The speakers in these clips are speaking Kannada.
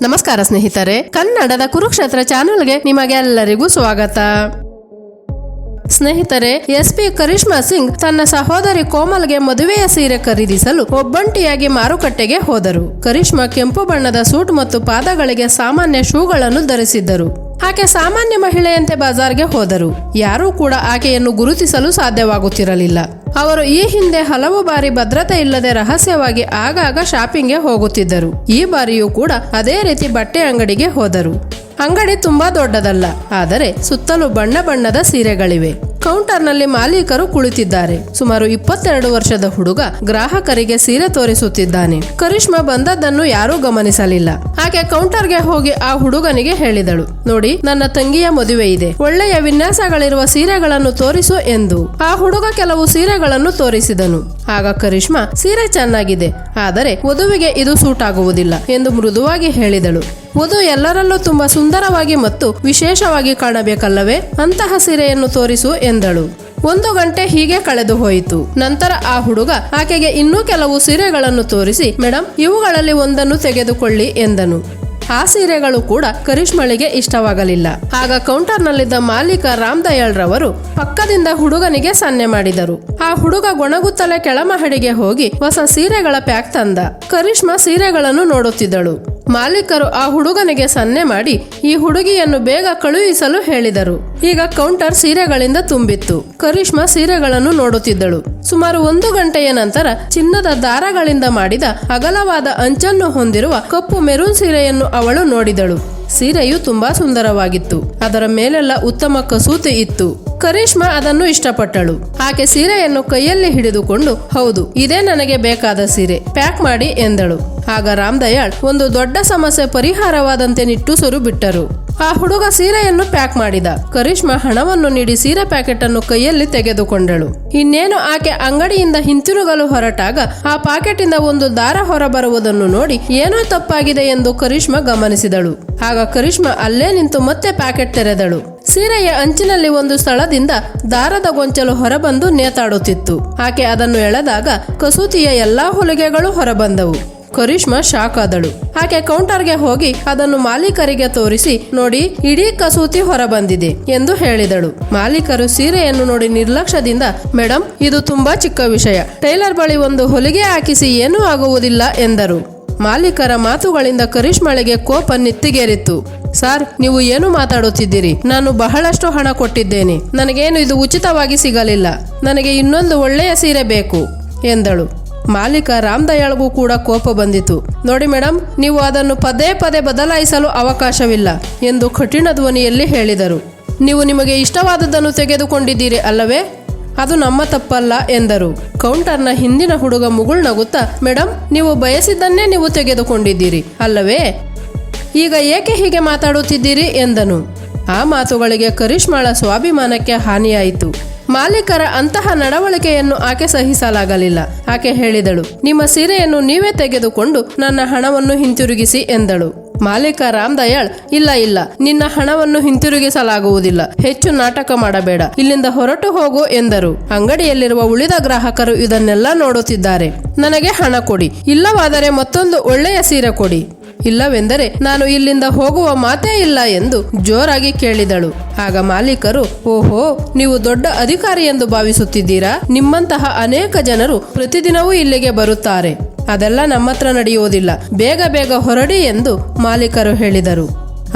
ನಮಸ್ಕಾರ ಸ್ನೇಹಿತರೆ, ಕನ್ನಡದ ಕುರುಕ್ಷೇತ್ರ ಚಾನೆಲ್ಗೆ ನಿಮಗೆಲ್ಲರಿಗೂ ಸ್ವಾಗತ. ಸ್ನೇಹಿತರೆ, ಎಸ್ಪಿ ಕರಿಷ್ಮಾ ಸಿಂಗ್ ತನ್ನ ಸಹೋದರಿ ಕೋಮಲ್ಗೆ ಮದುವೆಯ ಸೀರೆ ಖರೀದಿಸಲು ಒಬ್ಬಂಟಿಯಾಗಿ ಮಾರುಕಟ್ಟೆಗೆ ಹೋದರು. ಕರಿಷ್ಮಾ ಕೆಂಪು ಬಣ್ಣದ ಸೂಟ್ ಮತ್ತು ಪಾದಗಳಿಗೆ ಸಾಮಾನ್ಯ ಶೂಗಳನ್ನು ಧರಿಸಿದ್ದರು. ಆಕೆ ಸಾಮಾನ್ಯ ಮಹಿಳೆಯಂತೆ ಬಜಾರ್ಗೆ ಹೋದರು. ಯಾರೂ ಕೂಡ ಆಕೆಯನ್ನು ಗುರುತಿಸಲು ಸಾಧ್ಯವಾಗುತ್ತಿರಲಿಲ್ಲ. ಅವರು ಈ ಹಿಂದೆ ಹಲವು ಬಾರಿ ಭದ್ರತೆ ಇಲ್ಲದೆ ರಹಸ್ಯವಾಗಿ ಆಗಾಗ ಶಾಪಿಂಗ್ಗೆ ಹೋಗುತ್ತಿದ್ದರು. ಈ ಬಾರಿಯೂ ಕೂಡ ಅದೇ ರೀತಿ ಬಟ್ಟೆ ಅಂಗಡಿಗೆ ಹೋದರು. ಅಂಗಡಿ ತುಂಬಾ ದೊಡ್ಡದಲ್ಲ, ಆದರೆ ಸುತ್ತಲೂ ಬಣ್ಣ ಬಣ್ಣದ ಸೀರೆಗಳಿವೆ. ಕೌಂಟರ್ನಲ್ಲಿ ಮಾಲೀಕರು ಕುಳಿತಿದ್ದಾರೆ. ಸುಮಾರು 22 ವರ್ಷದ ಹುಡುಗ ಗ್ರಾಹಕರಿಗೆ ಸೀರೆ ತೋರಿಸುತ್ತಿದ್ದಾನೆ. ಕರಿಷ್ಮಾ ಬಂದದ್ದನ್ನು ಯಾರೂ ಗಮನಿಸಲಿಲ್ಲ. ಆಕೆ ಕೌಂಟರ್ಗೆ ಹೋಗಿ ಆ ಹುಡುಗನಿಗೆ ಹೇಳಿದಳು, ನೋಡಿ, ನನ್ನ ತಂಗಿಯ ಮದುವೆ ಇದೆ, ಒಳ್ಳೆಯ ವಿನ್ಯಾಸಗಳಿರುವ ಸೀರೆಗಳನ್ನು ತೋರಿಸು ಎಂದು. ಆ ಹುಡುಗ ಕೆಲವು ಸೀರೆಗಳನ್ನು ತೋರಿಸಿದನು. ಆಗ ಕರಿಷ್ಮಾ, ಸೀರೆ ಚೆನ್ನಾಗಿದೆ, ಆದರೆ ವಧುವಿಗೆ ಇದು ಸೂಟ್ ಆಗುವುದಿಲ್ಲ ಎಂದು ಮೃದುವಾಗಿ ಹೇಳಿದಳು. ವಧು ಎಲ್ಲರಲ್ಲೂ ತುಂಬಾ ಸುಂದರವಾಗಿ ಮತ್ತು ವಿಶೇಷವಾಗಿ ಕಾಣಬೇಕಲ್ಲವೇ, ಅಂತಹ ಸೀರೆಯನ್ನು ತೋರಿಸು ಎಂದಳು. 1 ಗಂಟೆ ಹೀಗೆ ಕಳೆದು ಹೋಯಿತು. ನಂತರ ಆ ಹುಡುಗ ಆಕೆಗೆ ಇನ್ನೂ ಕೆಲವು ಸೀರೆಗಳನ್ನು ತೋರಿಸಿ, ಮೇಡಮ್, ಇವುಗಳಲ್ಲಿ ಒಂದನ್ನು ತೆಗೆದುಕೊಳ್ಳಿ ಎಂದನು. ಆ ಸೀರೆಗಳು ಕೂಡ ಕರಿಷ್ಮಳಿಗೆ ಇಷ್ಟವಾಗಲಿಲ್ಲ. ಆಗ ಕೌಂಟರ್ನಲ್ಲಿದ್ದ ಮಾಲೀಕ ರಾಮ್ ದಯಾಳ್ ರವರು ಪಕ್ಕದಿಂದ ಹುಡುಗನಿಗೆ ಸನ್ನೆ ಮಾಡಿದರು. ಆ ಹುಡುಗ ಗೊಣಗುತ್ತಲೇ ಕೆಳಮಹಡಿಗೆ ಹೋಗಿ ಹೊಸ ಸೀರೆಗಳ ಪ್ಯಾಕ್ ತಂದ. ಕರಿಷ್ಮಾ ಸೀರೆಗಳನ್ನು ನೋಡುತ್ತಿದ್ದಳು. ಮಾಲೀಕರು ಆ ಹುಡುಗನಿಗೆ ಸನ್ನೆ ಮಾಡಿ ಈ ಹುಡುಗಿಯನ್ನು ಬೇಗ ಕಳುಹಿಸಲು ಹೇಳಿದರು. ಈಗ ಕೌಂಟರ್ ಸೀರೆಗಳಿಂದ ತುಂಬಿತ್ತು. ಕರಿಷ್ಮಾ ಸೀರೆಗಳನ್ನು ನೋಡುತ್ತಿದ್ದಳು. ಸುಮಾರು 1 ಗಂಟೆಯ ನಂತರ ಚಿನ್ನದ ದಾರಗಳಿಂದ ಮಾಡಿದ ಅಗಲವಾದ ಅಂಚನ್ನು ಹೊಂದಿರುವ ಕಪ್ಪು ಮೆರೂನ್ ಸೀರೆಯನ್ನು ಅವಳು ನೋಡಿದಳು. ಸೀರೆಯು ತುಂಬಾ ಸುಂದರವಾಗಿತ್ತು. ಅದರ ಮೇಲೆಲ್ಲ ಉತ್ತಮ ಕಸೂತಿ ಇತ್ತು. ಕರಿಷ್ಮಾ ಅದನ್ನು ಇಷ್ಟಪಟ್ಟಳು. ಆಕೆ ಸೀರೆಯನ್ನು ಕೈಯಲ್ಲಿ ಹಿಡಿದುಕೊಂಡು, ಹೌದು, ಇದೇ ನನಗೆ ಬೇಕಾದ ಸೀರೆ, ಪ್ಯಾಕ್ ಮಾಡಿ ಎಂದಳು. ಆಗ ರಾಮ್ ದಯಾಳ್ ಒಂದು ದೊಡ್ಡ ಸಮಸ್ಯೆ ಪರಿಹಾರವಾದಂತೆ ನಿಟ್ಟುಸಿರು ಬಿಟ್ಟರು. ಆ ಹುಡುಗ ಸೀರೆಯನ್ನು ಪ್ಯಾಕ್ ಮಾಡಿದ. ಕರಿಷ್ಮಾ ಹಣವನ್ನು ನೀಡಿ ಸೀರೆ ಪ್ಯಾಕೆಟ್ ಅನ್ನು ಕೈಯಲ್ಲಿ ತೆಗೆದುಕೊಂಡಳು. ಇನ್ನೇನು ಆಕೆ ಅಂಗಡಿಯಿಂದ ಹಿಂತಿರುಗಲು ಹೊರಟಾಗ ಆ ಪ್ಯಾಕೆಟ್ ಇಂದ ಒಂದು ದಾರ ಹೊರಬರುವುದನ್ನು ನೋಡಿ ಏನೋ ತಪ್ಪಾಗಿದೆ ಎಂದು ಕರಿಷ್ಮಾ ಗಮನಿಸಿದಳು. ಆಗ ಕರಿಷ್ಮಾ ಅಲ್ಲೇ ನಿಂತು ಮತ್ತೆ ಪ್ಯಾಕೆಟ್ ತೆರೆದಳು. ಸೀರೆಯ ಅಂಚಿನಲ್ಲಿ ಒಂದು ಸ್ಥಳದಿಂದ ದಾರದ ಗೊಂಚಲು ಹೊರಬಂದು ನೇತಾಡುತ್ತಿತ್ತು. ಆಕೆ ಅದನ್ನು ಎಳೆದಾಗ ಕಸೂತಿಯ ಎಲ್ಲಾ ಹೊಲಿಗೆಗಳು ಹೊರಬಂದವು. ಕರಿಷ್ಮಾ ಶಾಕ್ ಆದಳು. ಆಕೆ ಕೌಂಟರ್ಗೆ ಹೋಗಿ ಅದನ್ನು ಮಾಲೀಕರಿಗೆ ತೋರಿಸಿ, ನೋಡಿ, ಇಡೀ ಕಸೂತಿ ಹೊರಬಂದಿದೆ ಎಂದು ಹೇಳಿದಳು. ಮಾಲೀಕರು ಸೀರೆಯನ್ನು ನೋಡಿ ನಿರ್ಲಕ್ಷ್ಯದಿಂದ, ಮೇಡಮ್, ಇದು ತುಂಬಾ ಚಿಕ್ಕ ವಿಷಯ, ಟೈಲರ್ ಬಳಿ ಒಂದು ಹೊಲಿಗೆ ಹಾಕಿಸಿ ಏನೂ ಆಗುವುದಿಲ್ಲ ಎಂದರು. ಮಾಲೀಕರ ಮಾತುಗಳಿಂದ ಕರಿಷ್ಮಾಳಿಗೆ ಕೋಪ ನೆತ್ತಿಗೇರಿತ್ತು. ಸಾರ್, ನೀವು ಏನು ಮಾತಾಡುತ್ತಿದ್ದೀರಿ? ನಾನು ಬಹಳಷ್ಟು ಹಣ ಕೊಟ್ಟಿದ್ದೇನೆ, ನನಗೇನು ಇದು ಉಚಿತವಾಗಿ ಸಿಗಲಿಲ್ಲ, ನನಗೆ ಇನ್ನೊಂದು ಒಳ್ಳೆಯ ಸೀರೆ ಬೇಕು ಎಂದಳು. ಮಾಲೀಕ ರಾಮ್ ದಯಾಳ್ಗೂ ಕೂಡ ಕೋಪ ಬಂದಿತು. ನೋಡಿ ಮೇಡಮ್, ನೀವು ಅದನ್ನು ಪದೇ ಪದೇ ಬದಲಾಯಿಸಲು ಅವಕಾಶವಿಲ್ಲ ಎಂದು ಕಠಿಣ ಧ್ವನಿಯಲ್ಲಿ ಹೇಳಿದರು. ನೀವು ನಿಮಗೆ ಇಷ್ಟವಾದದ್ದನ್ನು ತೆಗೆದುಕೊಂಡಿದ್ದೀರಿ ಅಲ್ಲವೇ, ಅದು ನಮ್ಮ ತಪ್ಪಲ್ಲ ಎಂದರು. ಕೌಂಟರ್ನ ಹಿಂದಿನ ಹುಡುಗ ಮುಗುಳ್ನಗುತ್ತಾ, ಮೇಡಮ್, ನೀವು ಬಯಸಿದ್ದನ್ನೇ ನೀವು ತೆಗೆದುಕೊಂಡಿದ್ದೀರಿ ಅಲ್ಲವೇ, ಈಗ ಏಕೆ ಹೀಗೆ ಮಾತಾಡುತ್ತಿದ್ದೀರಿ ಎಂದನು. ಆ ಮಾತುಗಳಿಗೆ ಕರಿಷ್ಮಾಳ ಸ್ವಾಭಿಮಾನಕ್ಕೆ ಹಾನಿಯಾಯಿತು. ಮಾಲೀಕರ ಅಂತಹ ನಡವಳಿಕೆಯನ್ನು ಆಕೆ ಸಹಿಸಲಾಗಲಿಲ್ಲ. ಆಕೆ ಹೇಳಿದಳು, ನಿಮ್ಮ ಸೀರೆಯನ್ನು ನೀವೇ ತೆಗೆದುಕೊಂಡು ನನ್ನ ಹಣವನ್ನು ಹಿಂತಿರುಗಿಸಿ ಎಂದಳು. ಮಾಲೀಕ ರಾಮ್ ದಯಾಳ್, ಇಲ್ಲ, ನಿನ್ನ ಹಣವನ್ನು ಹಿಂತಿರುಗಿಸಲಾಗುವುದಿಲ್ಲ, ಹೆಚ್ಚು ನಾಟಕ ಮಾಡಬೇಡ, ಇಲ್ಲಿಂದ ಹೊರಟು ಹೋಗು ಎಂದರು. ಅಂಗಡಿಯಲ್ಲಿರುವ ಉಳಿದ ಗ್ರಾಹಕರು ಇದನ್ನೆಲ್ಲ ನೋಡುತ್ತಿದ್ದಾರೆ. ನನಗೆ ಹಣ ಕೊಡಿ, ಇಲ್ಲವಾದರೆ ಮತ್ತೊಂದು ಒಳ್ಳೆಯ ಸೀರೆ ಕೊಡಿ, ಇಲ್ಲವೆಂದರೆ ನಾನು ಇಲ್ಲಿಂದ ಹೋಗುವ ಮಾತೇ ಇಲ್ಲ ಎಂದು ಜೋರಾಗಿ ಕೇಳಿದಳು. ಆಗ ಮಾಲೀಕರು, ಓಹೋ, ನೀವು ದೊಡ್ಡ ಅಧಿಕಾರಿ ಎಂದು ಭಾವಿಸುತ್ತಿದ್ದೀರಾ? ನಿಮ್ಮಂತಹ ಅನೇಕ ಜನರು ಪ್ರತಿದಿನವೂ ಇಲ್ಲಿಗೆ ಬರುತ್ತಾರೆ, ಅದೆಲ್ಲ ನಮ್ಮತ್ರ ನಡೆಯುವುದಿಲ್ಲ, ಬೇಗ ಹೊರಡಿ ಎಂದು ಮಾಲೀಕರು ಹೇಳಿದರು.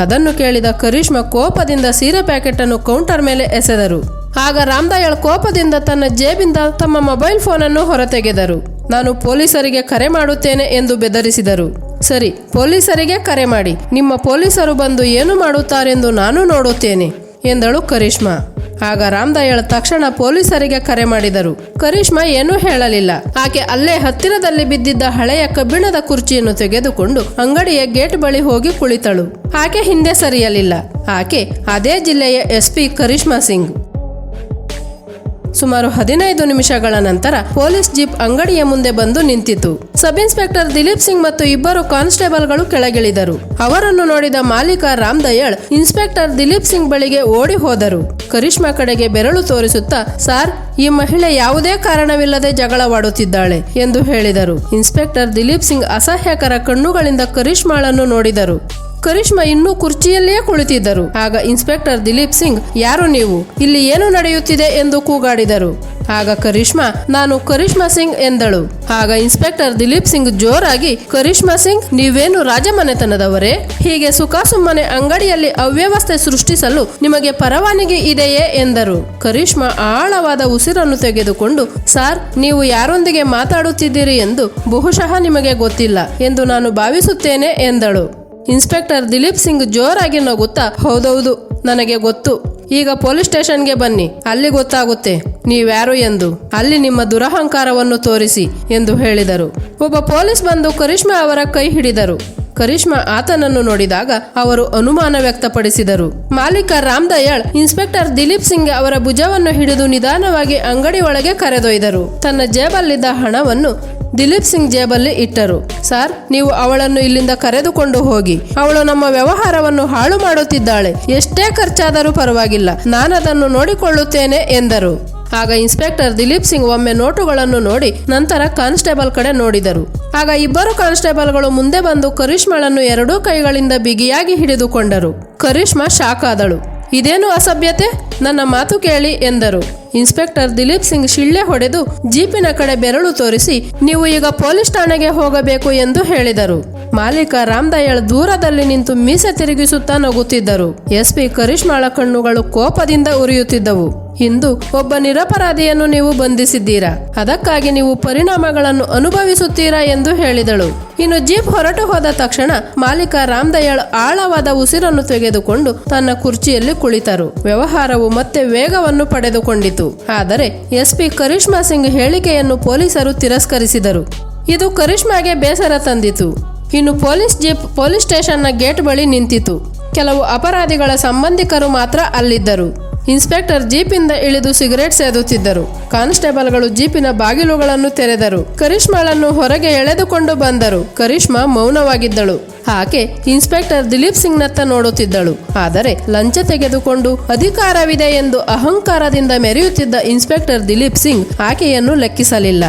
ಅದನ್ನು ಕೇಳಿದ ಕರಿಷ್ಮಾ ಕೋಪದಿಂದ ಸೀರೆ ಪ್ಯಾಕೆಟ್ ಅನ್ನು ಕೌಂಟರ್ ಮೇಲೆ ಎಸೆದರು. ಆಗ ರಾಮ್ ದಯಾಳ್ ಕೋಪದಿಂದ ತನ್ನ ಜೇಬಿಂದ ತಮ್ಮ ಮೊಬೈಲ್ ಫೋನ್ ಅನ್ನು ಹೊರತೆಗೆದರು. ನಾನು ಪೊಲೀಸರಿಗೆ ಕರೆ ಮಾಡುತ್ತೇನೆ ಎಂದು ಬೆದರಿಸಿದರು. ಸರಿ, ಪೊಲೀಸರಿಗೆ ಕರೆ ಮಾಡಿ, ನಿಮ್ಮ ಪೊಲೀಸರು ಬಂದು ಏನು ಮಾಡುತ್ತಾರೆಂದು ನಾನು ನೋಡುತ್ತೇನೆ ಎಂದಳು ಕರಿಷ್ಮಾ. ಆಗ ರಾಮ್ ದಯಾಳ್ ತಕ್ಷಣ ಪೊಲೀಸರಿಗೆ ಕರೆ ಮಾಡಿದರು. ಕರಿಷ್ಮಾ ಏನೂ ಹೇಳಲಿಲ್ಲ. ಆಕೆ ಅಲ್ಲೇ ಹತ್ತಿರದಲ್ಲಿ ಬಿದ್ದಿದ್ದ ಹಳೆಯ ಕಬ್ಬಿಣದ ಕುರ್ಚಿಯನ್ನು ತೆಗೆದುಕೊಂಡು ಅಂಗಡಿಯ ಗೇಟ್ ಬಳಿ ಹೋಗಿ ಕುಳಿತಳು. ಆಕೆ ಹಿಂದೆ ಸರಿಯಲಿಲ್ಲ. ಆಕೆ ಅದೇ ಜಿಲ್ಲೆಯ ಎಸ್ಪಿ ಕರಿಷ್ಮಾ ಸಿಂಗ್. ಸುಮಾರು 15 ನಿಮಿಷಗಳ ನಂತರ ಪೊಲೀಸ್ ಜೀಪ್ ಅಂಗಡಿಯ ಮುಂದೆ ಬಂದು ನಿಂತಿತು. ಸಬ್ ಇನ್ಸ್ಪೆಕ್ಟರ್ ದಿಲೀಪ್ ಸಿಂಗ್ ಮತ್ತು 2 ಕಾನ್ಸ್ಟೇಬಲ್ಗಳು ಕೆಳಗಿಳಿದರು. ಅವರನ್ನು ನೋಡಿದ ಮಾಲೀಕ ರಾಮ್ ದಯಾಳ್ ಇನ್ಸ್ಪೆಕ್ಟರ್ ದಿಲೀಪ್ ಸಿಂಗ್ ಬಳಿಗೆ ಓಡಿ ಹೋದರು. ಕರಿಷ್ಮಾ ಕಡೆಗೆ ಬೆರಳು ತೋರಿಸುತ್ತಾ, ಸಾರ್, ಈ ಮಹಿಳೆ ಯಾವುದೇ ಕಾರಣವಿಲ್ಲದೆ ಜಗಳವಾಡುತ್ತಿದ್ದಾಳೆ ಎಂದು ಹೇಳಿದರು. ಇನ್ಸ್ಪೆಕ್ಟರ್ ದಿಲೀಪ್ ಸಿಂಗ್ ಅಸಹ್ಯಕರ ಕಣ್ಣುಗಳಿಂದ ಕರಿಷ್ಮಾಳನ್ನು ನೋಡಿದರು. ಕರಿಷ್ಮಾ ಇನ್ನೂ ಕುರ್ಚಿಯಲ್ಲಿಯೇ ಕುಳಿತಿದ್ದರು. ಆಗ ಇನ್ಸ್ಪೆಕ್ಟರ್ ದಿಲೀಪ್ ಸಿಂಗ್, ಯಾರು ನೀವು? ಇಲ್ಲಿ ಏನು ನಡೆಯುತ್ತಿದೆ ಎಂದು ಕೂಗಾಡಿದರು. ಆಗ ಕರಿಷ್ಮಾ, ನಾನು ಕರಿಷ್ಮಾ ಸಿಂಗ್ ಎಂದಳು. ಆಗ ಇನ್ಸ್ಪೆಕ್ಟರ್ ದಿಲೀಪ್ ಸಿಂಗ್ ಜೋರಾಗಿ, ಕರಿಷ್ಮಾ ಸಿಂಗ್, ನೀವೇನು ರಾಜಮನೆತನದವರೇ? ಹೀಗೆ ಸುಖಾಸುಮ್ಮನೆ ಅಂಗಡಿಯಲ್ಲಿ ಅವ್ಯವಸ್ಥೆ ಸೃಷ್ಟಿಸಲು ನಿಮಗೆ ಪರವಾನಗಿ ಇದೆಯೇ ಎಂದರು. ಕರಿಷ್ಮಾ ಆಳವಾದ ಉಸಿರನ್ನು ತೆಗೆದುಕೊಂಡು, ಸಾರ್, ನೀವು ಯಾರೊಂದಿಗೆ ಮಾತಾಡುತ್ತಿದ್ದೀರಿ ಎಂದು ಬಹುಶಃ ನಿಮಗೆ ಗೊತ್ತಿಲ್ಲ ಎಂದು ನಾನು ಭಾವಿಸುತ್ತೇನೆ ಎಂದಳು. ಇನ್ಸ್ಪೆಕ್ಟರ್ ದಿಲೀಪ್ ಸಿಂಗ್ ಜೋರಾಗಿ ನಗುತ್ತಾ, ಹೌದೌದು, ನನಗೆ ಗೊತ್ತು. ಈಗ ಪೊಲೀಸ್ ಸ್ಟೇಷನ್ಗೆ ಬನ್ನಿ, ಅಲ್ಲಿ ಗೊತ್ತಾಗುತ್ತೆ ನೀವ್ಯಾರು ಎಂದು. ಅಲ್ಲಿ ನಿಮ್ಮ ದುರಹಂಕಾರವನ್ನು ತೋರಿಸಿ ಎಂದು ಹೇಳಿದರು. ಒಬ್ಬ ಪೊಲೀಸ್ ಬಂದು ಕರಿಷ್ಮಾ ಅವರ ಕೈ ಹಿಡಿದರು. ಕರಿಷ್ಮಾ ಆತನನ್ನು ನೋಡಿದಾಗ ಅವರು ಅನುಮಾನ ವ್ಯಕ್ತಪಡಿಸಿದರು. ಮಾಲೀಕ ರಾಮ್ ದಯಾಳ್ ಇನ್ಸ್ಪೆಕ್ಟರ್ ದಿಲೀಪ್ ಸಿಂಗ್ ಅವರ ಭುಜವನ್ನು ಹಿಡಿದು ನಿಧಾನವಾಗಿ ಅಂಗಡಿ ಒಳಗೆ ಕರೆದೊಯ್ದರು. ತನ್ನ ಜೇಬಲ್ಲಿದ್ದ ಹಣವನ್ನು ದಿಲೀಪ್ ಸಿಂಗ್ ಜೇಬಲ್ಲಿ ಇಟ್ಟರು. ಸಾರ್, ನೀವು ಅವಳನ್ನು ಇಲ್ಲಿಂದ ಕರೆದುಕೊಂಡು ಹೋಗಿ. ಅವಳು ನಮ್ಮ ವ್ಯವಹಾರವನ್ನು ಹಾಳು ಮಾಡುತ್ತಿದ್ದಾಳೆ. ಎಷ್ಟೇ ಖರ್ಚಾದರೂ ಪರವಾಗಿಲ್ಲ, ನಾನದನ್ನು ನೋಡಿಕೊಳ್ಳುತ್ತೇನೆ ಎಂದರು. ಆಗ ಇನ್ಸ್ಪೆಕ್ಟರ್ ದಿಲೀಪ್ ಸಿಂಗ್ ಒಮ್ಮೆ ನೋಟುಗಳನ್ನು ನೋಡಿ ನಂತರ ಕಾನ್ಸ್ಟೇಬಲ್ ಕಡೆ ನೋಡಿದರು. ಆಗ ಇಬ್ಬರು ಕಾನ್ಸ್ಟೇಬಲ್ಗಳು ಮುಂದೆ ಬಂದು ಕರಿಷ್ಮಾಳನ್ನು ಎರಡೂ ಕೈಗಳಿಂದ ಬಿಗಿಯಾಗಿ ಹಿಡಿದುಕೊಂಡರು. ಕರಿಷ್ಮಾ ಶಾಕ್ ಆದಳು. ಇದೇನು ಅಸಭ್ಯತೆ? ನನ್ನ ಮಾತು ಕೇಳಿ ಎಂದರು. ಇನ್ಸ್ಪೆಕ್ಟರ್ ದಿಲೀಪ್ ಸಿಂಗ್ ಶಿಳ್ಳೆ ಹೊಡೆದು ಜೀಪಿನ ಕಡೆ ಬೆರಳು ತೋರಿಸಿ, ನೀವು ಈಗ ಪೊಲೀಸ್ ಠಾಣೆಗೆ ಹೋಗಬೇಕು ಎಂದು ಹೇಳಿದರು. ಮಾಲೀಕ ರಾಮ್ ದಯಾಳ್ ದೂರದಲ್ಲಿ ನಿಂತು ಮೀಸೆ ತಿರುಗಿಸುತ್ತಾ ನಗುತ್ತಿದ್ದರು. ಎಸ್ಪಿ ಕರಿಷ್ಮಾಳ ಕಣ್ಣುಗಳು ಕೋಪದಿಂದ ಉರಿಯುತ್ತಿದ್ದವು. ಇಂದು ಒಬ್ಬ ನಿರಪರಾಧಿಯನ್ನು ನೀವು ಬಂಧಿಸಿದ್ದೀರಾ, ಅದಕ್ಕಾಗಿ ನೀವು ಪರಿಣಾಮಗಳನ್ನು ಅನುಭವಿಸುತ್ತೀರಾ ಎಂದು ಹೇಳಿದಳು. ಇನ್ನು ಜೀಪ್ ಹೊರಟು ಹೋದ ತಕ್ಷಣ ಮಾಲೀಕ ರಾಮ್ ದಯಾಳ್ ಆಳವಾದ ಉಸಿರನ್ನು ತೆಗೆದುಕೊಂಡು ತನ್ನ ಕುರ್ಚಿಯಲ್ಲಿ ಕುಳಿತರು. ವ್ಯವಹಾರವು ಮತ್ತೆ ವೇಗವನ್ನು ಪಡೆದುಕೊಂಡಿತು. ಆದರೆ ಎಸ್ಪಿ ಕರಿಷ್ಮಾ ಸಿಂಗ್ ಹೇಳಿಕೆಯನ್ನು ಪೊಲೀಸರು ತಿರಸ್ಕರಿಸಿದರು. ಇದು ಕರಿಷ್ಮಾಗೆ ಬೇಸರ ತಂದಿತು. ಇನ್ನು ಪೊಲೀಸ್ ಜೀಪ್ ಪೊಲೀಸ್ ಸ್ಟೇಷನ್ನ ಗೇಟ್ ಬಳಿ ನಿಂತಿತು. ಕೆಲವು ಅಪರಾಧಿಗಳ ಸಂಬಂಧಿಕರು ಮಾತ್ರ ಅಲ್ಲಿದ್ದರು. ಇನ್ಸ್ಪೆಕ್ಟರ್ ಜೀಪಿಂದ ಇಳಿದು ಸಿಗರೇಟ್ ಸೇದುತ್ತಿದ್ದರು. ಕಾನ್ಸ್ಟೇಬಲ್ಗಳು ಜೀಪಿನ ಬಾಗಿಲುಗಳನ್ನು ತೆರೆದರು. ಕರಿಷ್ಮಾಳನ್ನು ಹೊರಗೆ ಎಳೆದುಕೊಂಡು ಬಂದರು. ಕರಿಷ್ಮಾ ಮೌನವಾಗಿದ್ದಳು. ಆಕೆ ಇನ್ಸ್ಪೆಕ್ಟರ್ ದಿಲೀಪ್ ಸಿಂಗ್ನತ್ತ ನೋಡುತ್ತಿದ್ದಳು. ಆದರೆ ಲಂಚ ತೆಗೆದುಕೊಂಡು ಅಧಿಕಾರವಿದೆ ಎಂದು ಅಹಂಕಾರದಿಂದ ಮೆರೆಯುತ್ತಿದ್ದ ಇನ್ಸ್ಪೆಕ್ಟರ್ ದಿಲೀಪ್ ಸಿಂಗ್ ಆಕೆಯನ್ನು ಲೆಕ್ಕಿಸಲಿಲ್ಲ.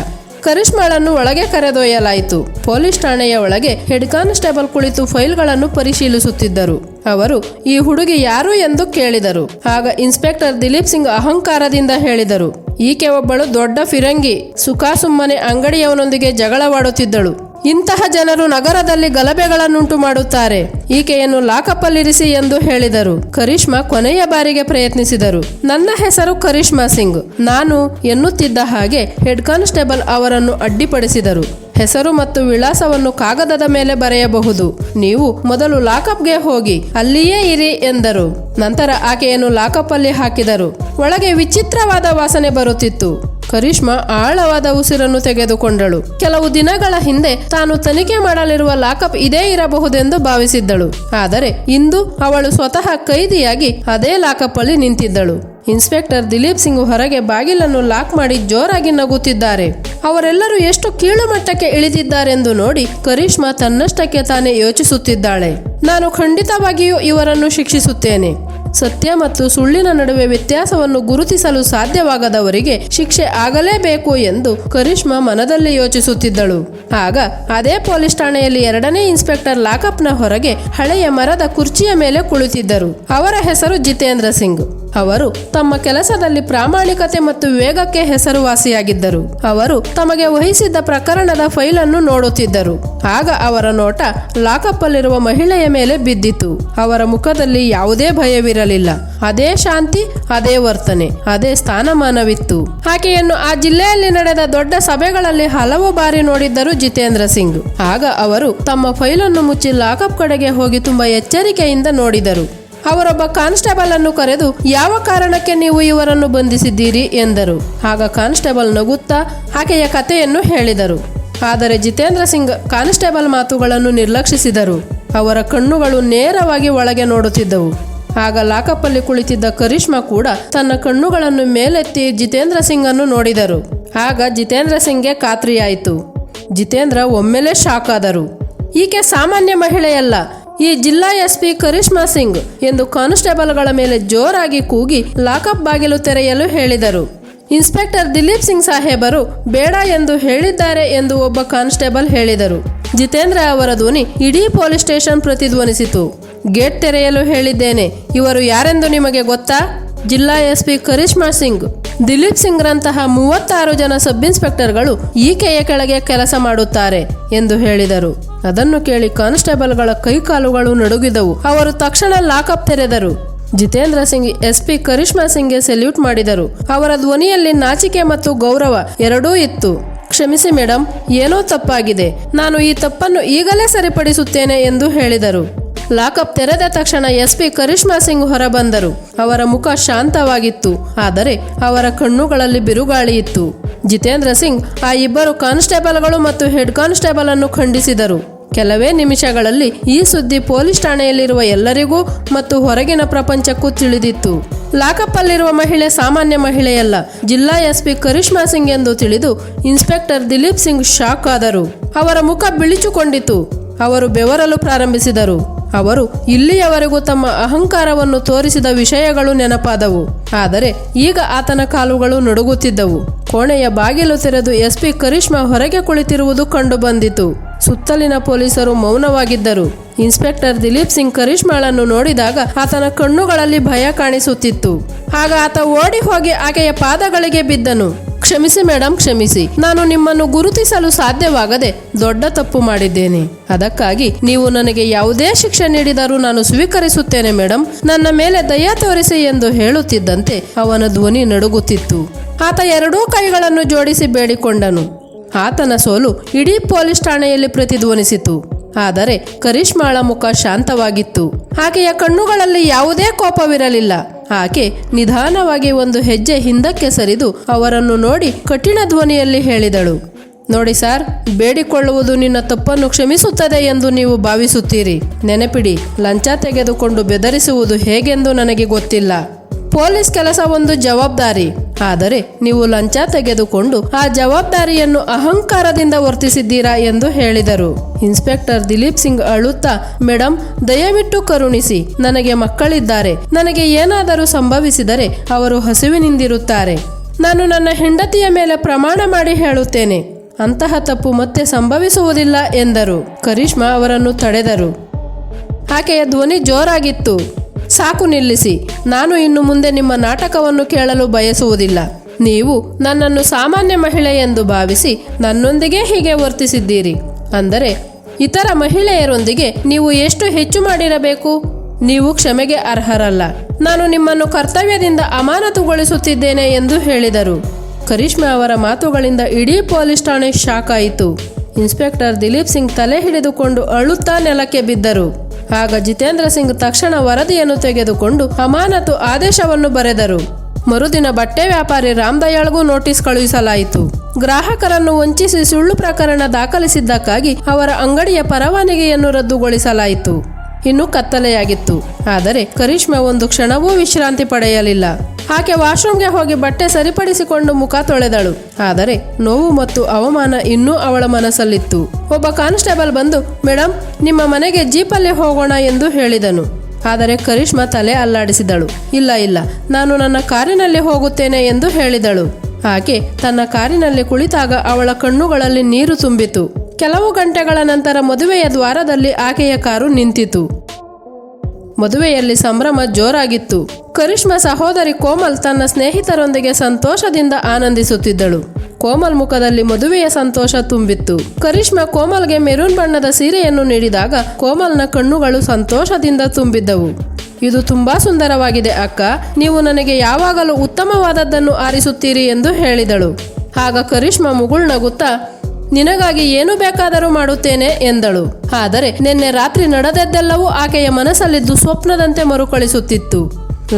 ಕರಿಷ್ಮಾಳನ್ನು ಒಳಗೆ ಕರೆದೊಯ್ಯಲಾಯಿತು. ಪೊಲೀಸ್ ಠಾಣೆಯ ಒಳಗೆ ಹೆಡ್ ಕಾನ್ಸ್ಟೇಬಲ್ ಕುಳಿತು ಫೈಲ್ಗಳನ್ನು ಪರಿಶೀಲಿಸುತ್ತಿದ್ದರು. ಅವರು ಈ ಹುಡುಗಿ ಯಾರು ಎಂದು ಕೇಳಿದರು. ಆಗ ಇನ್ಸ್ಪೆಕ್ಟರ್ ದಿಲೀಪ್ ಸಿಂಗ್ ಅಹಂಕಾರದಿಂದ ಹೇಳಿದರು, ಈಕೆ ಒಬ್ಬಳು ದೊಡ್ಡ ಫಿರಂಗಿ. ಸುಖಾಸುಮ್ಮನೆ ಅಂಗಡಿಯವನೊಂದಿಗೆ ಜಗಳವಾಡುತ್ತಿದ್ದಳು. ಇಂತಹ ಜನರು ನಗರದಲ್ಲಿ ಗಲಭೆಗಳನ್ನುಂಟು ಮಾಡುತ್ತಾರೆ. ಈಕೆಯನ್ನು ಲಾಕಪ್ಪಲ್ಲಿರಿಸಿ ಎಂದು ಹೇಳಿದರು. ಕರಿಷ್ಮಾ ಕೊನೆಯ ಬಾರಿಗೆ ಪ್ರಯತ್ನಿಸಿದರು. ನನ್ನ ಹೆಸರು ಕರಿಷ್ಮಾ ಸಿಂಗ್, ನಾನು ಎನ್ನುತ್ತಿದ್ದ ಹಾಗೆ ಹೆಡ್ ಕಾನ್ಸ್ಟೇಬಲ್ ಅವರನ್ನು ಅಡ್ಡಿಪಡಿಸಿದರು. ಹೆಸರು ಮತ್ತು ವಿಳಾಸವನ್ನು ಕಾಗದದ ಮೇಲೆ ಬರೆಯಬಹುದು. ನೀವು ಮೊದಲು ಲಾಕಪ್ಗೆ ಹೋಗಿ ಅಲ್ಲಿಯೇ ಇರಿ ಎಂದರು. ನಂತರ ಆಕೆಯನ್ನು ಲಾಕಪ್ಪಲ್ಲಿ ಹಾಕಿದರು. ಒಳಗೆ ವಿಚಿತ್ರವಾದ ವಾಸನೆ ಬರುತ್ತಿತ್ತು. ಕರಿಷ್ಮಾ ಆಳವಾದ ಉಸಿರನ್ನು ತೆಗೆದುಕೊಂಡಳು. ಕೆಲವು ದಿನಗಳ ಹಿಂದೆ ತಾನು ತನಿಖೆ ಮಾಡಲಿರುವ ಲಾಕಪ್ ಇದೇ ಇರಬಹುದೆಂದು ಭಾವಿಸಿದ್ದಳು. ಆದರೆ ಇಂದು ಅವಳು ಸ್ವತಃ ಕೈದಿಯಾಗಿ ಅದೇ ಲಾಕಪ್ ಅಲ್ಲಿ ನಿಂತಿದ್ದಳು. ಇನ್ಸ್ಪೆಕ್ಟರ್ ದಿಲೀಪ್ ಸಿಂಗ್ ಹೊರಗೆ ಬಾಗಿಲನ್ನು ಲಾಕ್ ಮಾಡಿ ಜೋರಾಗಿ ನಗುತ್ತಿದ್ದಾರೆ. ಅವರೆಲ್ಲರೂ ಎಷ್ಟು ಕೀಳು ಮಟ್ಟಕ್ಕೆ ಇಳಿದಿದ್ದಾರೆಂದು ನೋಡಿ ಕರಿಷ್ಮಾ ತನ್ನಷ್ಟಕ್ಕೆ ತಾನೇ ಯೋಚಿಸುತ್ತಿದ್ದಾಳೆ. ನಾನು ಖಂಡಿತವಾಗಿಯೂ ಇವರನ್ನು ಶಿಕ್ಷಿಸುತ್ತೇನೆ. ಸತ್ಯ ಮತ್ತು ಸುಳ್ಳಿನ ನಡುವೆ ವ್ಯತ್ಯಾಸವನ್ನು ಗುರುತಿಸಲು ಸಾಧ್ಯವಾಗದವರಿಗೆ ಶಿಕ್ಷೆ ಆಗಲೇಬೇಕು ಎಂದು ಕರಿಷ್ಮಾ ಮನದಲ್ಲಿ ಯೋಚಿಸುತ್ತಿದ್ದಳು. ಆಗ ಅದೇ ಪೊಲೀಸ್ ಠಾಣೆಯಲ್ಲಿ ಎರಡನೇ ಇನ್ಸ್ಪೆಕ್ಟರ್ ಲಾಕಪ್ನ ಹೊರಗೆ ಹಳೆಯ ಮರದ ಕುರ್ಚಿಯ ಮೇಲೆ ಕುಳಿತಿದ್ದರು. ಅವರ ಹೆಸರು ಜಿತೇಂದ್ರ ಸಿಂಗ್. ಅವರು ತಮ್ಮ ಕೆಲಸದಲ್ಲಿ ಪ್ರಾಮಾಣಿಕತೆ ಮತ್ತು ವೇಗಕ್ಕೆ ಹೆಸರುವಾಸಿಯಾಗಿದ್ದರು. ಅವರು ತಮಗೆ ವಹಿಸಿದ್ದ ಪ್ರಕರಣದ ಫೈಲ್ ಅನ್ನು ನೋಡುತ್ತಿದ್ದರು. ಆಗ ಅವರ ನೋಟ ಲಾಕಪ್ ಅಲ್ಲಿರುವ ಮಹಿಳೆಯ ಮೇಲೆ ಬಿದ್ದಿತು. ಅವರ ಮುಖದಲ್ಲಿ ಯಾವುದೇ ಭಯವಿರಲಿಲ್ಲ. ಅದೇ ಶಾಂತಿ, ಅದೇ ವರ್ತನೆ, ಅದೇ ಸ್ಥಾನಮಾನವಿತ್ತು. ಆಕೆಯನ್ನು ಆ ಜಿಲ್ಲೆಯಲ್ಲಿ ನಡೆದ ದೊಡ್ಡ ಸಭೆಗಳಲ್ಲಿ ಹಲವು ಬಾರಿ ನೋಡಿದ್ದರು ಜಿತೇಂದ್ರ ಸಿಂಗ್. ಆಗ ಅವರು ತಮ್ಮ ಫೈಲನ್ನು ಮುಚ್ಚಿ ಲಾಕಪ್ ಕಡೆಗೆ ಹೋಗಿ ತುಂಬಾ ಎಚ್ಚರಿಕೆಯಿಂದ ನೋಡಿದರು. ಅವರೊಬ್ಬ ಕಾನ್ಸ್ಟೇಬಲ್ ಅನ್ನು ಕರೆದು, ಯಾವ ಕಾರಣಕ್ಕೆ ನೀವು ಇವರನ್ನು ಬಂಧಿಸಿದ್ದೀರಿ ಎಂದರು. ಆಗ ಕಾನ್ಸ್ಟೇಬಲ್ ನಗುತ್ತಾ ಆಕೆಯ ಕಥೆಯನ್ನು ಹೇಳಿದರು. ಆದರೆ ಜಿತೇಂದ್ರ ಸಿಂಗ್ ಕಾನ್ಸ್ಟೇಬಲ್ ಮಾತುಗಳನ್ನು ನಿರ್ಲಕ್ಷಿಸಿದರು. ಅವರ ಕಣ್ಣುಗಳು ನೇರವಾಗಿ ಒಳಗೆ ನೋಡುತ್ತಿದ್ದವು. ಆಗ ಲಾಕಪ್ಪಲ್ಲಿ ಕುಳಿತಿದ್ದ ಕರಿಷ್ಮಾ ಕೂಡ ತನ್ನ ಕಣ್ಣುಗಳನ್ನು ಮೇಲೆತ್ತಿ ಜಿತೇಂದ್ರ ಸಿಂಗ್ ಅನ್ನು ನೋಡಿದರು. ಆಗ ಜಿತೇಂದ್ರ ಸಿಂಗ್ಗೆ ಖಾತ್ರಿಯಾಯಿತು. ಜಿತೇಂದ್ರ ಒಮ್ಮೆಲೇ ಶಾಕ್ ಆದರು. ಈಕೆ ಸಾಮಾನ್ಯ ಮಹಿಳೆಯಲ್ಲ, ಈ ಜಿಲ್ಲಾ ಎಸ್ಪಿ ಕರಿಷ್ಮಾ ಸಿಂಗ್ ಎಂದು ಕಾನ್ಸ್ಟೇಬಲ್ಗಳ ಮೇಲೆ ಜೋರಾಗಿ ಕೂಗಿ ಲಾಕಪ್ ಬಾಗಿಲು ತೆರೆಯಲು ಹೇಳಿದರು. ಇನ್ಸ್ಪೆಕ್ಟರ್ ದಿಲೀಪ್ ಸಿಂಗ್ ಸಾಹೇಬರು ಬೇಡ ಎಂದು ಹೇಳಿದ್ದಾರೆ ಎಂದು ಒಬ್ಬ ಕಾನ್ಸ್ಟೇಬಲ್ ಹೇಳಿದರು. ಜಿತೇಂದ್ರ ಅವರ ಧ್ವನಿ ಇಡೀ ಪೊಲೀಸ್ ಸ್ಟೇಷನ್ ಪ್ರತಿಧ್ವನಿಸಿತು. ಗೇಟ್ ತೆರೆಯಲು ಹೇಳಿದ್ದೇನೆ. ಇವರು ಯಾರೆಂದು ನಿಮಗೆ ಗೊತ್ತಾ? ಜಿಲ್ಲಾ SP ಕರಿಷ್ಮಾ ಸಿಂಗ್. ದಿಲೀಪ್ ಸಿಂಗ್ರಂತಹ 36 ಜನ ಸಬ್ ಇನ್ಸ್ಪೆಕ್ಟರ್ಗಳು ಈಕೆಯ ಕೆಳಗೆ ಕೆಲಸ ಮಾಡುತ್ತಾರೆ ಎಂದು ಹೇಳಿದರು. ಅದನ್ನು ಕೇಳಿ ಕಾನ್ಸ್ಟೇಬಲ್ಗಳ ಕೈಕಾಲುಗಳು ನಡುಗಿದವು. ಅವರು ತಕ್ಷಣ ಲಾಕಪ್ ತೆರೆದರು. ಜಿತೇಂದ್ರ ಸಿಂಗ್ SP ಕರಿಷ್ಮಾ ಸಿಂಗ್ಗೆ ಸೆಲ್ಯೂಟ್ ಮಾಡಿದರು. ಅವರ ಧ್ವನಿಯಲ್ಲಿ ನಾಚಿಕೆ ಮತ್ತು ಗೌರವ ಎರಡೂ ಇತ್ತು. ಕ್ಷಮಿಸಿ ಮೇಡಮ್, ಏನೋ ತಪ್ಪಾಗಿದೆ. ನಾನು ಈ ತಪ್ಪನ್ನು ಈಗಲೇ ಸರಿಪಡಿಸುತ್ತೇನೆ ಎಂದು ಹೇಳಿದರು. ಲಾಕಪ್ ತೆರೆದ ತಕ್ಷಣ SP ಕರಿಷ್ಮಾ ಸಿಂಗ್ ಹೊರಬಂದರು. ಅವರ ಮುಖ ಶಾಂತವಾಗಿತ್ತು, ಆದರೆ ಅವರ ಕಣ್ಣುಗಳಲ್ಲಿ ಬಿರುಗಾಳಿ ಇತ್ತು. ಜಿತೇಂದ್ರ ಸಿಂಗ್ ಆ ಇಬ್ಬರು ಕಾನ್ಸ್ಟೇಬಲ್ಗಳು ಮತ್ತು ಹೆಡ್ ಕಾನ್ಸ್ಟೇಬಲ್ ಅನ್ನು ಖಂಡಿಸಿದರು. ಕೆಲವೇ ನಿಮಿಷಗಳಲ್ಲಿ ಈ ಸುದ್ದಿ ಪೊಲೀಸ್ ಠಾಣೆಯಲ್ಲಿರುವ ಎಲ್ಲರಿಗೂ ಮತ್ತು ಹೊರಗಿನ ಪ್ರಪಂಚಕ್ಕೂ ತಿಳಿದಿತ್ತು. ಲಾಕಪ್ ಅಲ್ಲಿರುವ ಮಹಿಳೆ ಸಾಮಾನ್ಯ ಮಹಿಳೆಯಲ್ಲ, ಜಿಲ್ಲಾ SP ಕರಿಷ್ಮಾ ಸಿಂಗ್ ಎಂದು ತಿಳಿದು ಇನ್ಸ್ಪೆಕ್ಟರ್ ದಿಲೀಪ್ ಸಿಂಗ್ ಶಾಕ್ ಆದರು. ಅವರ ಮುಖ ಬಿಳಿಚುಕೊಂಡಿತು. ಅವರು ಬೆವರಲು ಪ್ರಾರಂಭಿಸಿದರು. ಅವರು ಇಲ್ಲಿಯವರೆಗೂ ತಮ್ಮ ಅಹಂಕಾರವನ್ನು ತೋರಿಸಿದ ವಿಷಯಗಳು ನೆನಪಾದವು. ಆದರೆ ಈಗ ಆತನ ಕಾಲುಗಳು ನಡುಗುತ್ತಿದ್ದವು. ಕೋಣೆಯ ಬಾಗಿಲು ತೆರೆದು SP ಕರಿಷ್ಮಾ ಹೊರಗೆ ಕುಳಿತಿರುವುದು ಕಂಡುಬಂದಿತು. ಸುತ್ತಲಿನ ಪೊಲೀಸರು ಮೌನವಾಗಿದ್ದರು. ಇನ್ಸ್ಪೆಕ್ಟರ್ ದಿಲೀಪ್ ಸಿಂಗ್ ಕರಿಷ್ಮಾಳನ್ನು ನೋಡಿದಾಗ ಆತನ ಕಣ್ಣುಗಳಲ್ಲಿ ಭಯ ಕಾಣಿಸುತ್ತಿತ್ತು. ಆಗ ಆತ ಓಡಿ ಹೋಗಿ ಆಕೆಯ ಪಾದಗಳಿಗೆ ಬಿದ್ದನು. ಕ್ಷಮಿಸಿ ಮೇಡಮ್, ಕ್ಷಮಿಸಿ. ನಾನು ನಿಮ್ಮನ್ನು ಗುರುತಿಸಲು ಸಾಧ್ಯವಾಗದೆ ದೊಡ್ಡ ತಪ್ಪು ಮಾಡಿದ್ದೇನೆ. ಅದಕ್ಕಾಗಿ ನೀವು ನನಗೆ ಯಾವುದೇ ಶಿಕ್ಷೆ ನೀಡಿದರೂ ನಾನು ಸ್ವೀಕರಿಸುತ್ತೇನೆ ಮೇಡಮ್. ನನ್ನ ಮೇಲೆ ದಯ ತೋರಿಸಿ ಎಂದು ಹೇಳುತ್ತಿದ್ದಂತೆ ಅವನ ಧ್ವನಿ ನಡುಗುತ್ತಿತ್ತು. ಆತ ಎರಡೂ ಕೈಗಳನ್ನು ಜೋಡಿಸಿ ಬೇಡಿಕೊಂಡನು. ಆತನ ಸೋಲು ಇಡೀ ಪೊಲೀಸ್ ಠಾಣೆಯಲ್ಲಿ ಪ್ರತಿಧ್ವನಿಸಿತು. ಆದರೆ ಕರಿಷ್ಮಾಳ ಮುಖ ಶಾಂತವಾಗಿತ್ತು. ಆಕೆಯ ಕಣ್ಣುಗಳಲ್ಲಿ ಯಾವುದೇ ಕೋಪವಿರಲಿಲ್ಲ. ಆಕೆ ನಿಧಾನವಾಗಿ ಒಂದು ಹೆಜ್ಜೆ ಹಿಂದಕ್ಕೆ ಸರಿದು ಅವರನ್ನು ನೋಡಿ ಕಠಿಣ ಧ್ವನಿಯಲ್ಲಿ ಹೇಳಿದಳು, ನೋಡಿ ಸರ್, ಬೇಡಿಕೊಳ್ಳುವುದು ನಿನ್ನ ತಪ್ಪನ್ನು ಕ್ಷಮಿಸುತ್ತದೆ ಎಂದು ನೀವು ಭಾವಿಸುತ್ತೀರಿ. ನೆನಪಿಡಿ, ಲಂಚ ತೆಗೆದುಕೊಂಡು ಬೆದರಿಸುವುದು ಹೇಗೆಂದು ನನಗೆ ಗೊತ್ತಿಲ್ಲ. ಪೊಲೀಸ್ ಕೆಲಸ ಒಂದು ಜವಾಬ್ದಾರಿ. ಆದರೆ ನೀವು ಲಂಚ ತೆಗೆದುಕೊಂಡು ಆ ಜವಾಬ್ದಾರಿಯನ್ನು ಅಹಂಕಾರದಿಂದ ವರ್ತಿಸಿದ್ದೀರಾ ಎಂದು ಹೇಳಿದರು. ಇನ್ಸ್ಪೆಕ್ಟರ್ ದಿಲೀಪ್ ಸಿಂಗ್ ಅಳುತ್ತಾ, ಮೇಡಮ್, ದಯವಿಟ್ಟು ಕರುಣಿಸಿ. ನನಗೆ ಮಕ್ಕಳಿದ್ದಾರೆ. ನನಗೆ ಏನಾದರೂ ಸಂಭವಿಸಿದರೆ ಅವರು ಹಸಿವಿನಿಂದಿರುತ್ತಾರೆ. ನಾನು ನನ್ನ ಹೆಂಡತಿಯ ಮೇಲೆ ಪ್ರಮಾಣ ಮಾಡಿ ಹೇಳುತ್ತೇನೆ, ಅಂತಹ ತಪ್ಪು ಮತ್ತೆ ಸಂಭವಿಸುವುದಿಲ್ಲ ಎಂದರು. ಕರಿಷ್ಮಾ ಅವರನ್ನು ತಡೆದರು. ಆಕೆಯ ಧ್ವನಿ ಜೋರಾಗಿತ್ತು. ಸಾಕು, ನಿಲ್ಲಿಸಿ. ನಾನು ಇನ್ನು ಮುಂದೆ ನಿಮ್ಮ ನಾಟಕವನ್ನು ಕೇಳಲು ಬಯಸುವುದಿಲ್ಲ. ನೀವು ನನ್ನನ್ನು ಸಾಮಾನ್ಯ ಮಹಿಳೆ ಎಂದು ಭಾವಿಸಿ ನನ್ನೊಂದಿಗೆ ಹೀಗೆ ವರ್ತಿಸಿದ್ದೀರಿ. ಅಂದರೆ ಇತರ ಮಹಿಳೆಯರೊಂದಿಗೆ ನೀವು ಎಷ್ಟು ಹೆಚ್ಚು ಮಾಡಿರಬೇಕು? ನೀವು ಕ್ಷಮೆಗೆ ಅರ್ಹರಲ್ಲ. ನಾನು ನಿಮ್ಮನ್ನು ಕರ್ತವ್ಯದಿಂದ ಅಮಾನತುಗೊಳಿಸುತ್ತಿದ್ದೇನೆ ಎಂದು ಹೇಳಿದರು. ಕರಿಷ್ಮಾ ಅವರ ಮಾತುಗಳಿಂದ ಇಡೀ ಪೊಲೀಸ್ ಠಾಣೆ ಶಾಕ್ ಆಯಿತು. ಇನ್ಸ್ಪೆಕ್ಟರ್ ದಿಲೀಪ್ ಸಿಂಗ್ ತಲೆ ಹಿಡಿದುಕೊಂಡು ಅಳುತ್ತಾ ನೆಲಕ್ಕೆ ಬಿದ್ದರು. ಆಗ ಜಿತೇಂದ್ರ ಸಿಂಗ್ ತಕ್ಷಣ ವರದಿಯನ್ನು ತೆಗೆದುಕೊಂಡು ಅಮಾನತು ಆದೇಶವನ್ನು ಬರೆದರು. ಮರುದಿನ ಬಟ್ಟೆ ವ್ಯಾಪಾರಿ ರಾಮ್ ದಯಾಳ್ಗೂ ನೋಟಿಸ್ ಕಳುಹಿಸಲಾಯಿತು. ಗ್ರಾಹಕರನ್ನು ವಂಚಿಸಿ ಸುಳ್ಳು ಪ್ರಕರಣ ದಾಖಲಿಸಿದ್ದಕ್ಕಾಗಿ ಅವರ ಅಂಗಡಿಯ ಪರವಾನಗಿಯನ್ನು ರದ್ದುಗೊಳಿಸಲಾಯಿತು. ಇನ್ನೂ ಕತ್ತಲೆಯಾಗಿತ್ತು. ಆದರೆ ಕರಿಷ್ಮಾ ಒಂದು ಕ್ಷಣವೂ ವಿಶ್ರಾಂತಿ ಪಡೆಯಲಿಲ್ಲ. ಆಕೆ ವಾಶ್ರೂಮ್ಗೆ ಹೋಗಿ ಬಟ್ಟೆ ಸರಿಪಡಿಸಿಕೊಂಡು ಮುಖ ತೊಳೆದಳು. ಆದರೆ ನೋವು ಮತ್ತು ಅವಮಾನ ಇನ್ನೂ ಅವಳ ಮನಸ್ಸಲ್ಲಿತ್ತು. ಒಬ್ಬ ಕಾನ್ಸ್ಟೇಬಲ್ ಬಂದು, ಮೇಡಮ್, ನಿಮ್ಮ ಮನೆಗೆ ಜೀಪಲ್ಲಿ ಹೋಗೋಣ ಎಂದು ಹೇಳಿದನು. ಆದರೆ ಕರಿಷ್ಮಾ ತಲೆ ಅಲ್ಲಾಡಿಸಿದಳು. ಇಲ್ಲ, ನಾನು ನನ್ನ ಕಾರಿನಲ್ಲಿ ಹೋಗುತ್ತೇನೆ ಎಂದು ಹೇಳಿದಳು. ಆಕೆ ತನ್ನ ಕಾರಿನಲ್ಲಿ ಕುಳಿತಾಗ ಅವಳ ಕಣ್ಣುಗಳಲ್ಲಿ ನೀರು ತುಂಬಿತು. ಕೆಲವು ಗಂಟೆಗಳ ನಂತರ ಮದುವೆಯ ದ್ವಾರದಲ್ಲಿ ಆಕೆಯ ಕಾರು ನಿಂತಿತು. ಮದುವೆಯಲ್ಲಿ ಸಂಭ್ರಮ ಜೋರಾಗಿತ್ತು. ಕರಿಷ್ಮಾ ಸಹೋದರಿ ಕೋಮಲ್ ತನ್ನ ಸ್ನೇಹಿತರೊಂದಿಗೆ ಸಂತೋಷದಿಂದ ಆನಂದಿಸುತ್ತಿದ್ದಳು. ಕೋಮಲ್ ಮುಖದಲ್ಲಿ ಮದುವೆಯ ಸಂತೋಷ ತುಂಬಿತ್ತು. ಕರಿಷ್ಮಾ ಕೋಮಲ್ಗೆ ಮೆರೂನ್ ಬಣ್ಣದ ಸೀರೆಯನ್ನು ನೀಡಿದಾಗ ಕೋಮಲ್ನ ಕಣ್ಣುಗಳು ಸಂತೋಷದಿಂದ ತುಂಬಿದ್ದವು. ಇದು ತುಂಬಾ ಸುಂದರವಾಗಿದೆ ಅಕ್ಕ. ನೀವು ನನಗೆ ಯಾವಾಗಲೂ ಉತ್ತಮವಾದದ್ದನ್ನು ಆರಿಸುತ್ತೀರಿ ಎಂದು ಹೇಳಿದಳು. ಆಗ ಕರಿಷ್ಮಾ ಮುಗುಳ್ನಗುತ್ತಾ, ನಿನಗಾಗಿ ಏನು ಬೇಕಾದರೂ ಮಾಡುತ್ತೇನೆ ಎಂದಳು. ಆದರೆ ನಿನ್ನೆ ರಾತ್ರಿ ನಡೆದದ್ದೆಲ್ಲವೂ ಆಕೆಯ ಮನಸ್ಸಲ್ಲಿ ದುಸ್ವಪ್ನದಂತೆ ಮರುಕಳಿಸುತ್ತಿತ್ತು.